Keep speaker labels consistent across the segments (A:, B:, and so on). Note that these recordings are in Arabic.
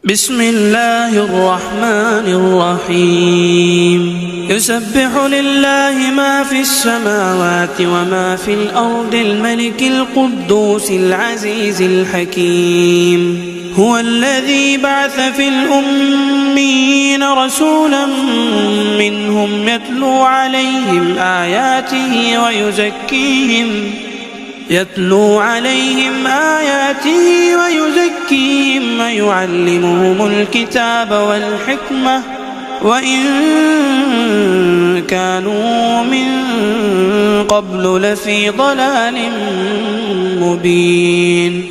A: بسم الله الرحمن الرحيم يسبح لله ما في السماوات وما في الأرض الملك القدوس العزيز الحكيم هو الذي بعث في الأميين رسولا منهم يتلو عليهم آياته ويزكيهم ويعلمهم الكتاب والحكمة وإن كانوا من قبل لفي ضلال مبين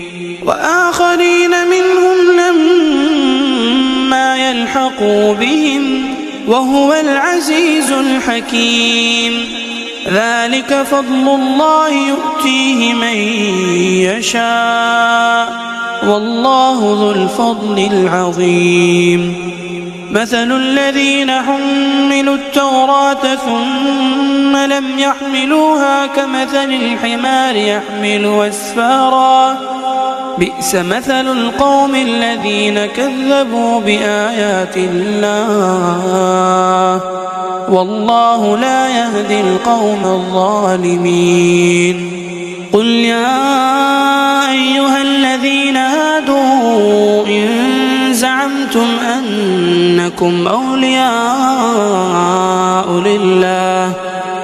A: وآخرين منهم لما يلحقوا بهم وهو العزيز الحكيم ذلك فضل الله يؤتيه من يشاء والله ذو الفضل العظيم مثل الذين حملوا التوراة ثم لم يحملوها كمثل الحمار يحمل أسفارا بئس مثل القوم الذين كذبوا بآيات الله والله لا يهدي القوم الظالمين قل يا أيها الذين هادوا إن زعمتم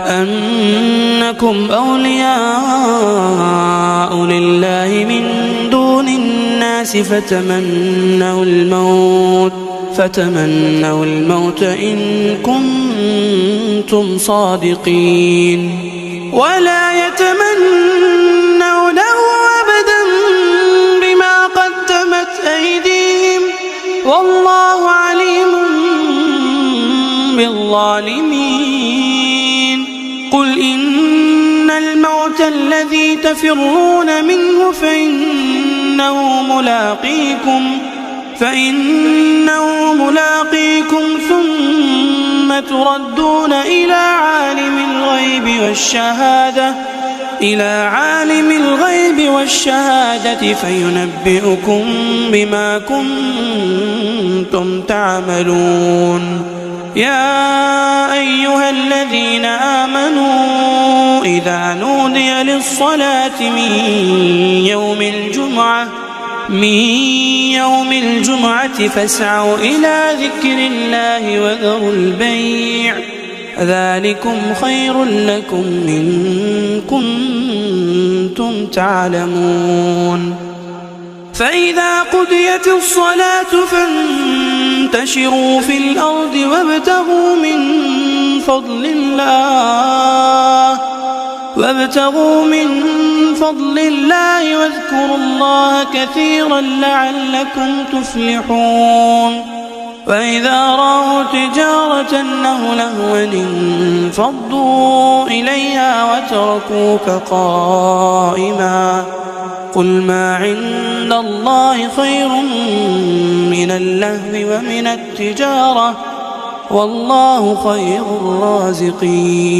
A: أنكم أولياء لله من دون الناس فتمنوا الموت إن كنتم صادقين ولا يتمنونه أبدا بما قدمت أيديهم والله عليم بالظالمين قل إن الموت الذي تفرون منه فإنه ملاقيكم ثم تردون إلى عالم الغيب والشهادة فينبئكم بما كنتم تعملون يا أيها الذين آمنوا إذا نودي للصلاة من يوم الجمعة فاسعوا إلى ذكر الله وذروا البيع ذلكم خير لكم إن كنتم تعلمون فإذا قضيت الصلاة فانتشروا في الأرض وابتغوا من فضل الله واذكروا الله كثيرا لعلكم تفلحون وإذا رأوا تجارة أو لهوا انفضوا إليها وتركوك قائما قل ما عند الله خير من اللهو ومن التجارة والله خير الرازقين